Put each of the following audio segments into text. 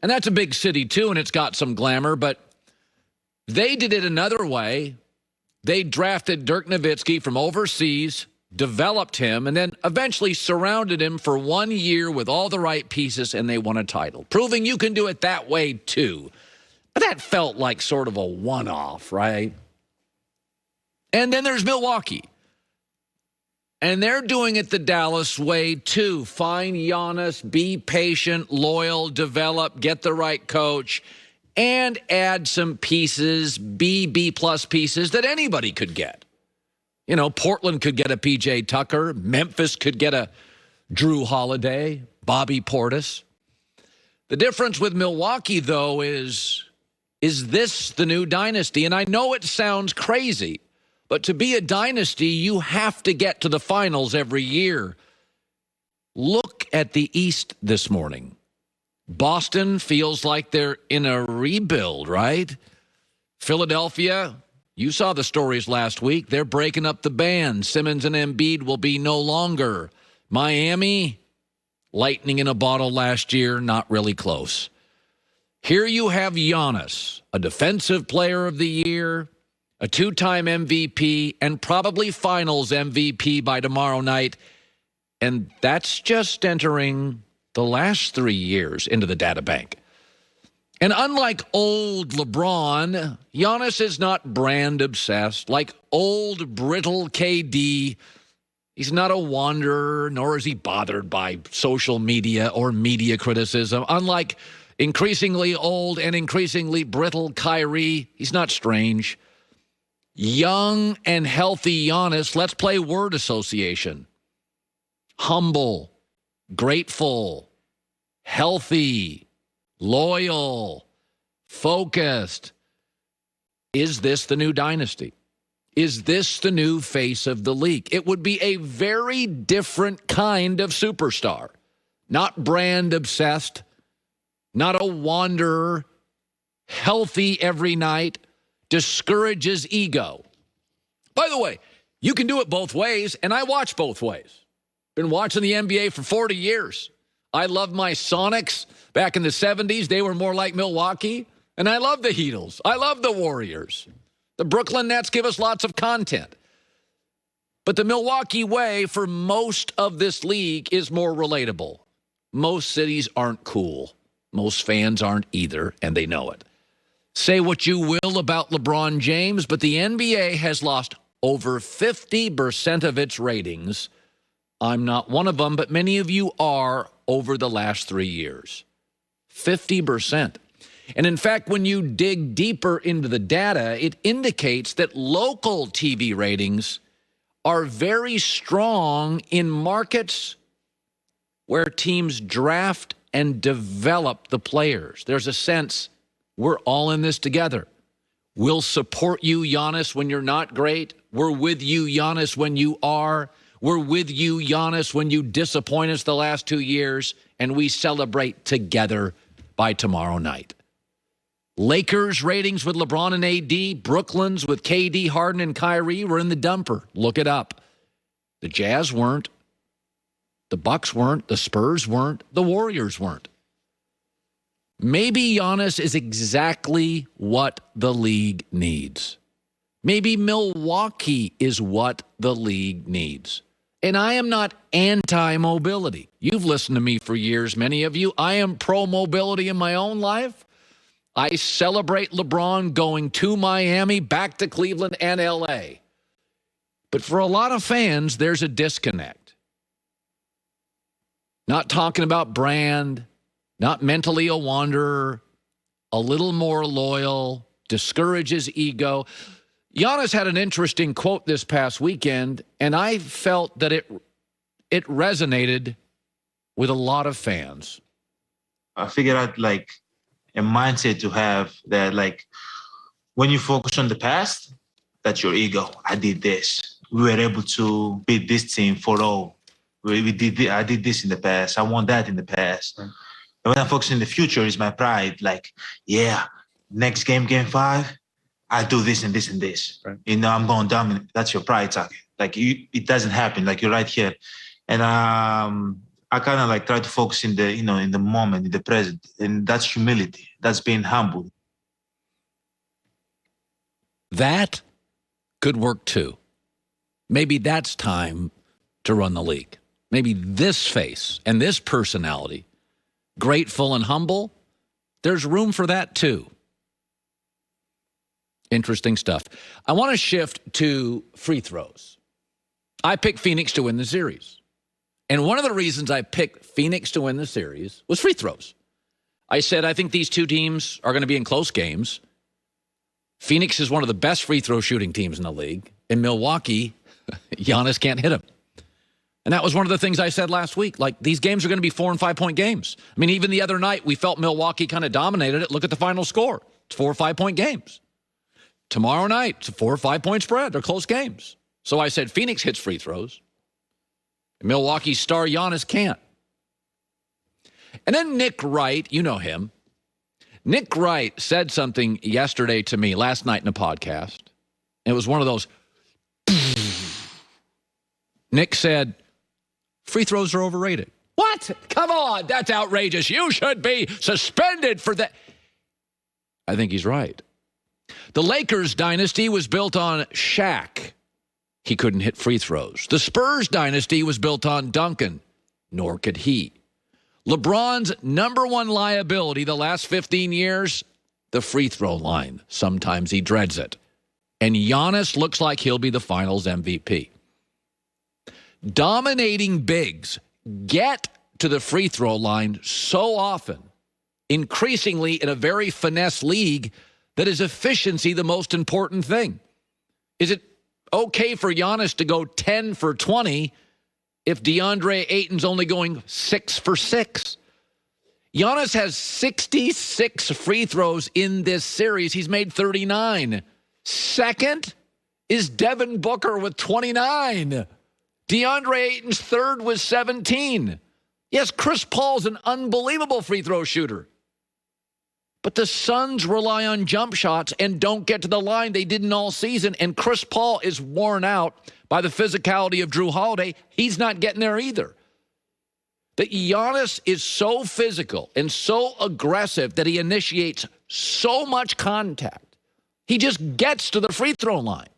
And that's a big city, too, and it's got some glamour. But they did it another way. They drafted Dirk Nowitzki from overseas, developed him, and then eventually surrounded him for 1 year with all the right pieces, and they won a title, proving you can do it that way, too. But that felt like sort of a one-off, right? And then there's Milwaukee. And they're doing it the Dallas way, too. Find Giannis, be patient, loyal, develop, get the right coach, and add some pieces, B-plus pieces that anybody could get. You know, Portland could get a P.J. Tucker. Memphis could get a Drew Holiday, Bobby Portis. The difference with Milwaukee, though, is this the new dynasty? And I know it sounds crazy, but to be a dynasty, you have to get to the finals every year. Look at the East this morning. Boston feels like they're in a rebuild, right? Philadelphia, you saw the stories last week. They're breaking up the band. Simmons and Embiid will be no longer. Miami, lightning in a bottle last year, not really close. Here you have Giannis, a defensive player of the year, a two-time MVP, and probably finals MVP by tomorrow night. And that's just entering the last 3 years into the data bank. And unlike old LeBron, Giannis is not brand obsessed. Like old, brittle KD, he's not a wanderer, nor is he bothered by social media or media criticism. Unlike increasingly old and increasingly brittle Kyrie, he's not strange. Young and healthy Giannis, let's play word association. Humble, grateful, healthy, loyal, focused. Is this the new dynasty? Is this the new face of the league? It would be a very different kind of superstar. Not brand obsessed, not a wanderer, healthy every night, discourages ego. By the way, you can do it both ways, and I watch both ways. Been watching the NBA for 40 years. I love my Sonics. Back in the 70s, they were more like Milwaukee. And I love the Heatles. I love the Warriors. The Brooklyn Nets give us lots of content. But the Milwaukee way for most of this league is more relatable. Most cities aren't cool. Most fans aren't either, and they know it. Say what you will about LeBron James, but the NBA has lost over 50% of its ratings. I'm not one of them, but many of you are over the last 3 years. 50%. And in fact, when you dig deeper into the data, it indicates that local TV ratings are very strong in markets where teams draft and develop the players. There's a sense we're all in this together. We'll support you, Giannis, when you're not great. We're with you, Giannis, when you are. We're with you, Giannis, when you disappoint us the last 2 years, and we celebrate together by tomorrow night. Lakers ratings with LeBron and AD, Brooklyn's with KD, Harden, and Kyrie were in the dumper. Look it up. The Jazz weren't. The Bucks weren't. The Spurs weren't. The Warriors weren't. Maybe Giannis is exactly what the league needs. Maybe Milwaukee is what the league needs. And I am not anti-mobility. You've listened to me for years, many of you. I am pro-mobility in my own life. I celebrate LeBron going to Miami, back to Cleveland and L.A. But for a lot of fans, there's a disconnect. Not talking about brand, not mentally a wanderer, a little more loyal, discourages ego. Giannis had an interesting quote this past weekend, and I felt that it resonated with a lot of fans. I figured out like a mindset to have that, like when you focus on the past, that's your ego. I did this. We were able to beat this team 4-0. I did this in the past. I won that in the past. Right. And when I focus in the future, is my pride. Like, yeah, next game 5, I do this and this and this. Right. You know, I'm going to dominate. That's your pride talking. Like, it doesn't happen. Like, you're right here. And I kind of like try to focus in the, in the moment, in the present. And that's humility. That's being humble. That could work too. Maybe that's time to run the league. Maybe this face and this personality, grateful and humble, there's room for that too. Interesting stuff. I want to shift to free throws. I picked Phoenix to win the series. And one of the reasons I picked Phoenix to win the series was free throws. I said, I think these two teams are going to be in close games. Phoenix is one of the best free throw shooting teams in the league. In Milwaukee, Giannis can't hit him. And that was one of the things I said last week. Like, these games are going to be 4- and 5-point games. I mean, even the other night, we felt Milwaukee kind of dominated it. Look at the final score. It's 4- or 5-point games. Tomorrow night, it's a 4- or 5-point spread. They're close games. So I said Phoenix hits free throws. Milwaukee's star Giannis can't. And then Nick Wright, you know him. Nick Wright said something yesterday to me, last night in a podcast. It was one of those. Nick said, free throws are overrated. What? Come on, that's outrageous. You should be suspended for that. I think he's right. The Lakers dynasty was built on Shaq. He couldn't hit free throws. The Spurs dynasty was built on Duncan, nor could he. LeBron's number one liability the last 15 years, the free throw line. Sometimes he dreads it. And Giannis looks like he'll be the finals MVP. Dominating bigs get to the free throw line so often, increasingly in a very finesse league, that is efficiency the most important thing. Is it okay for Giannis to go 10 for 20 if DeAndre Ayton's only going 6 for 6? Giannis has 66 free throws in this series. He's made 39. Second is Devin Booker with 29. DeAndre Ayton's third with 17. Yes, Chris Paul's an unbelievable free throw shooter. But the Suns rely on jump shots and don't get to the line. They didn't all season. And Chris Paul is worn out by the physicality of Drew Holiday. He's not getting there either. That Giannis is so physical and so aggressive that he initiates so much contact. He just gets to the free throw line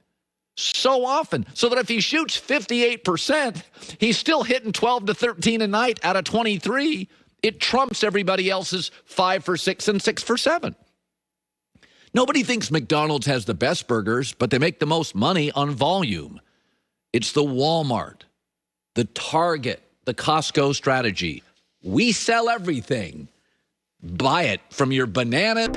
so often, so that if he shoots 58%, he's still hitting 12 to 13 a night out of 23. It trumps everybody else's 5 for 6 and 6 for 7. Nobody thinks McDonald's has the best burgers, but they make the most money on volume. It's the Walmart, the Target, the Costco strategy. We sell everything. Buy it from your banana.